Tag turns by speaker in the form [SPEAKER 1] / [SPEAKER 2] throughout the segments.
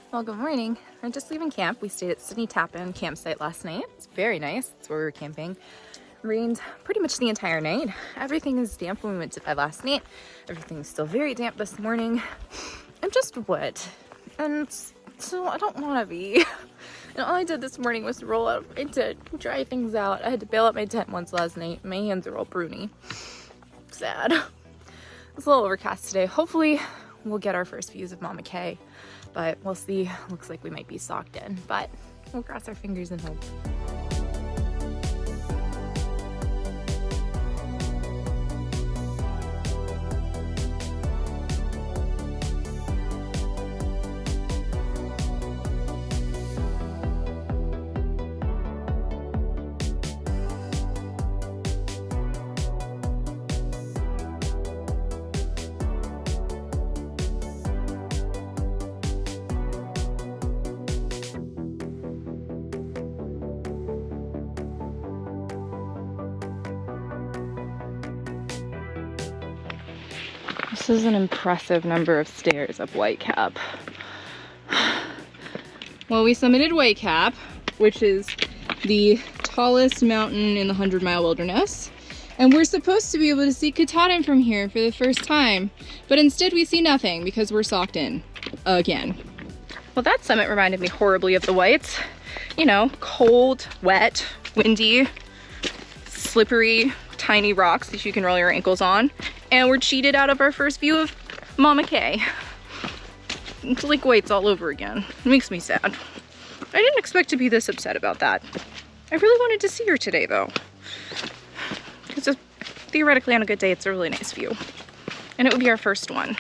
[SPEAKER 1] Well, good morning. We're just leaving camp. We stayed at Sidney Tappan Campsite last night. It's very nice. That's where we were camping. Rained pretty much the entire night. Everything is damp when we went to bed last night. Everything's still very damp this morning. I'm just wet. And so I don't want to be. And all I did this morning was roll out my tent, dry things out. I had to bail out my tent once last night. My hands are all pruny. Sad. It's a little overcast today. Hopefully we'll get our first views of Mama Kay, but we'll see. Looks like we might be socked in, but we'll cross our fingers and hope. This is an impressive number of stairs up Whitecap. Well, we summited Whitecap, which is the tallest mountain in the 100-mile wilderness. And we're supposed to be able to see Katahdin from here for the first time. But instead we see nothing because we're socked in again. Well, that summit reminded me horribly of the Whites. You know, cold, wet, windy, slippery, tiny rocks that you can roll your ankles on. And we're cheated out of our first view of Mama Kay. It's like Whites all over again. It makes me sad. I didn't expect to be this upset about that. I really wanted to see her today though. Because theoretically on a good day, it's a really nice view. And it would be our first one.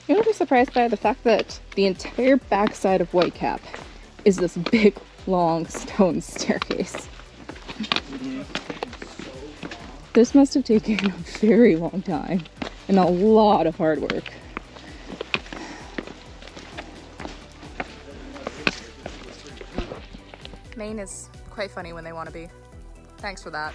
[SPEAKER 1] You'll be surprised by the fact that the entire backside of Whitecap is this big, long stone staircase. This must have taken a very long time and a lot of hard work. Maine is quite funny when they want to be. Thanks for that.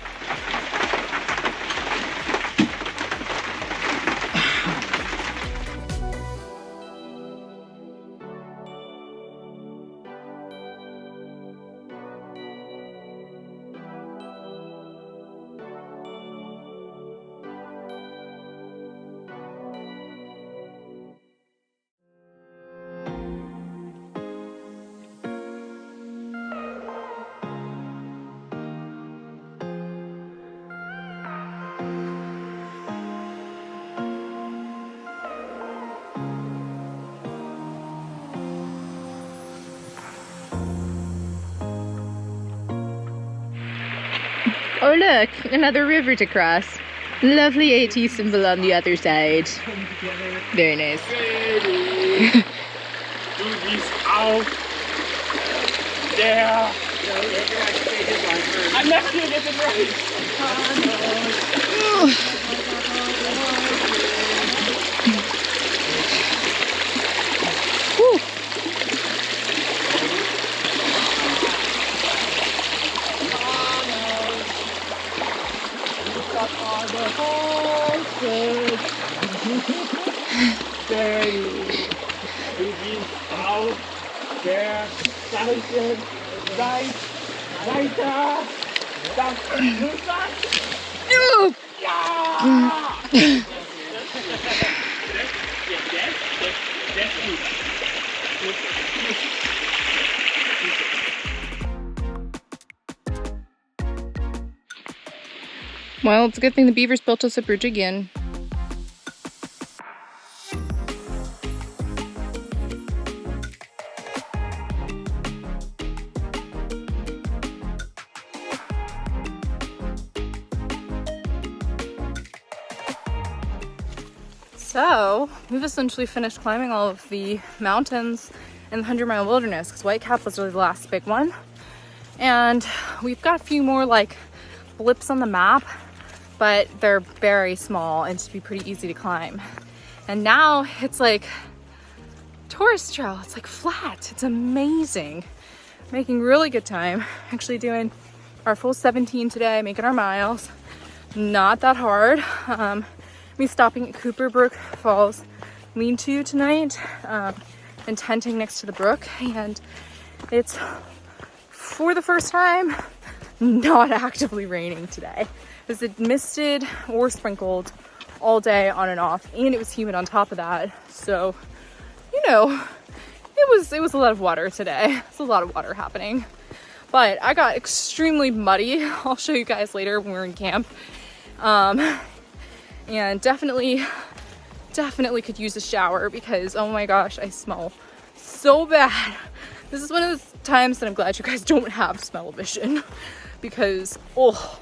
[SPEAKER 1] Oh look, another river to cross. Lovely AT symbol on the other side. Very nice.
[SPEAKER 2] Ready. Du gehst auf. Der. I'm not gonna get it right. Du gehst auf der Seite weiter. Das ist das. Ja! That's gut.
[SPEAKER 1] Well, it's a good thing the beavers built us a bridge again. So, we've essentially finished climbing all of the mountains in the 100-mile wilderness because Whitecap was really the last big one. And we've got a few more like blips on the map, but they're very small and should be pretty easy to climb. And now it's like tourist trail. It's like flat. It's amazing. Making really good time. Actually doing our full 17 today, making our miles. Not that hard. Me stopping at Cooper Brook Falls lean-to tonight, and tenting next to the brook, and it's, for the first time, not actively raining today. Because it misted or sprinkled all day on and off, and it was humid on top of that. So, you know, it was a lot of water today. It's a lot of water happening. But I got extremely muddy. I'll show you guys later when we're in camp. And definitely could use a shower because, oh my gosh, I smell so bad. This is one of those times that I'm glad you guys don't have smell-o-vision because, oh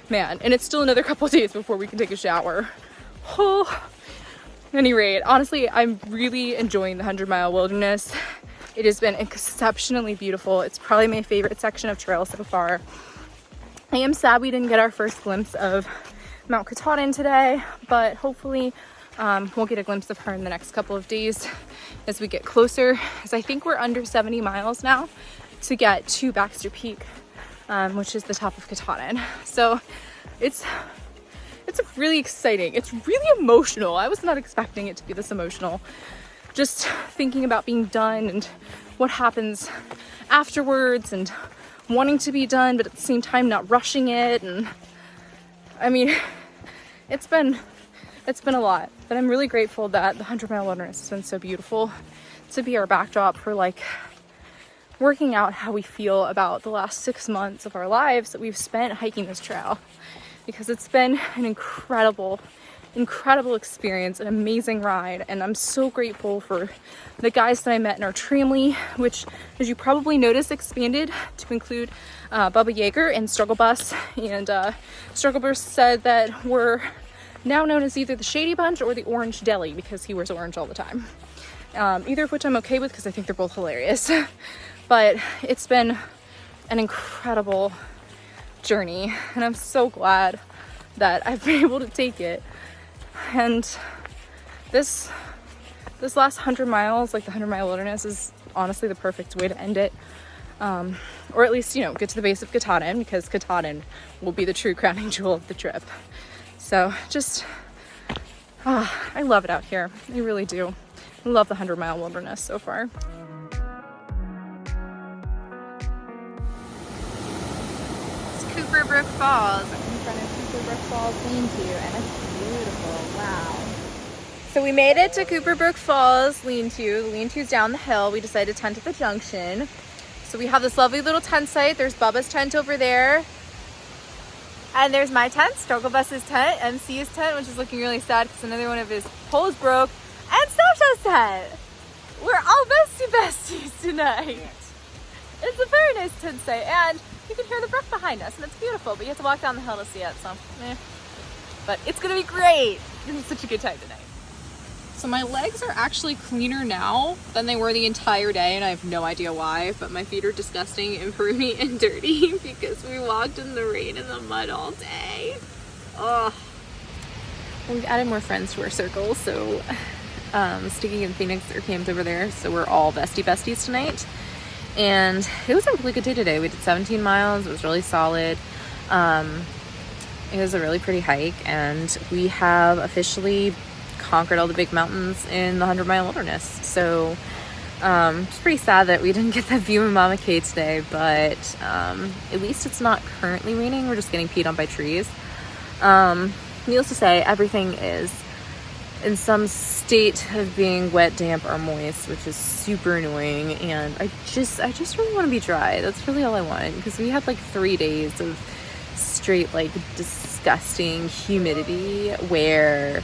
[SPEAKER 1] man, and it's still another couple of days before we can take a shower. Oh, at any rate, honestly, I'm really enjoying the 100-mile wilderness. It has been exceptionally beautiful. It's probably my favorite section of trail so far. I am sad we didn't get our first glimpse of Mount Katahdin today, but hopefully we'll get a glimpse of her in the next couple of days as we get closer, because I think we're under 70 miles now to get to Baxter Peak, which is the top of Katahdin. So it's really exciting. It's really emotional. I was not expecting it to be this emotional. Just thinking about being done and what happens afterwards and wanting to be done, but at the same time not rushing it. And I mean, it's been a lot, but I'm really grateful that the 100-mile wilderness has been so beautiful to be our backdrop for like working out how we feel about the last 6 months of our lives that we've spent hiking this trail, because it's been an incredible experience, an amazing ride. And I'm so grateful for the guys that I met in our tramily, which, as you probably noticed, expanded to include Bubba Yeager and Strugglebus. And Strugglebus said that we're now known as either the Shady Bunch or the Orange Deli because he wears orange all the time. Either of which I'm okay with because I think they're both hilarious. But it's been an incredible journey, and I'm so glad that I've been able to take it. And this last 100 miles, like the 100-mile wilderness, is honestly the perfect way to end it. Or at least, you know, get to the base of Katahdin, because Katahdin will be the true crowning jewel of the trip. So just, I love it out here. I really do. I love the 100-mile wilderness so far. It's Cooper Brook Falls. I'm in front of Cooper Brook Falls Lean-To, and it's beautiful. Wow. So we made it to Cooper Brook Falls Lean-To. The lean-to's down the hill. We decided to tent at the junction. So we have this lovely little tent site. There's Bubba's tent over there. And there's my tent, Strugglebus's tent, MC's tent, which is looking really sad because another one of his poles broke, and Snapshot's tent. We're all besties tonight. It's a very nice tent site, and you can hear the brook behind us, and it's beautiful, but you have to walk down the hill to see it, so But it's gonna be great. This is such a good time tonight. So my legs are actually cleaner now than they were the entire day, and I have no idea why, but my feet are disgusting and pruny and dirty because we walked in the rain and the mud all day. Oh. We've added more friends to our circle, so Sticky and Phoenix are camped over there, so we're all besties tonight. And it was a really good day today. We did 17 miles. It was really solid. It was a really pretty hike, and we have officially conquered all the big mountains in the 100-mile wilderness. So it's pretty sad that we didn't get that view of Mama K today, but at least it's not currently raining. We're just getting peed on by trees. Needless to say, everything is in some state of being wet, damp, or moist, which is super annoying. And I just really want to be dry. That's really all I want, because we had like 3 days of straight like disgusting humidity where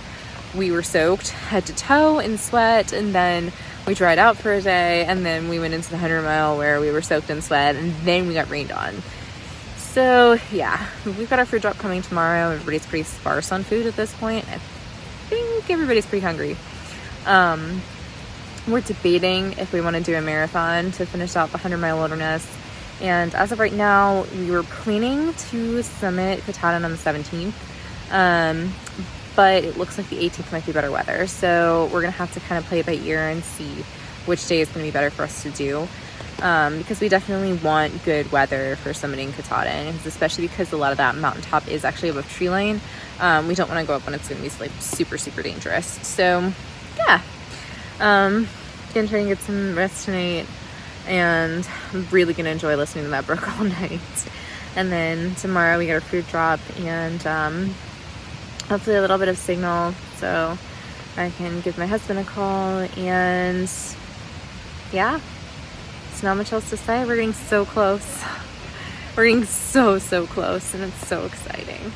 [SPEAKER 1] we were soaked head to toe in sweat, and then we dried out for a day, and then we went into the 100-mile where we were soaked in sweat, and then we got rained on. So yeah, we've got our food drop coming tomorrow. Everybody's pretty sparse on food at this point. I think everybody's pretty hungry. We're debating if we want to do a marathon to finish out the 100-mile wilderness. And as of right now, we were planning to summit Katahdin on the 17th. But it looks like the 18th might be better weather. So we're going to have to kind of play it by ear and see which day is going to be better for us to do. Because we definitely want good weather for summiting Katahdin, especially because a lot of that mountaintop is actually above tree line. We don't want to go up when it's going to be like super, super dangerous. So yeah,
[SPEAKER 3] Gonna try and get some rest tonight, and I'm really gonna enjoy listening to that brook all night. And then tomorrow we get our food drop, and hopefully a little bit of signal so I can give my husband a call. And yeah, there's not much else to say. We're getting so close. We're getting so close, and it's so exciting.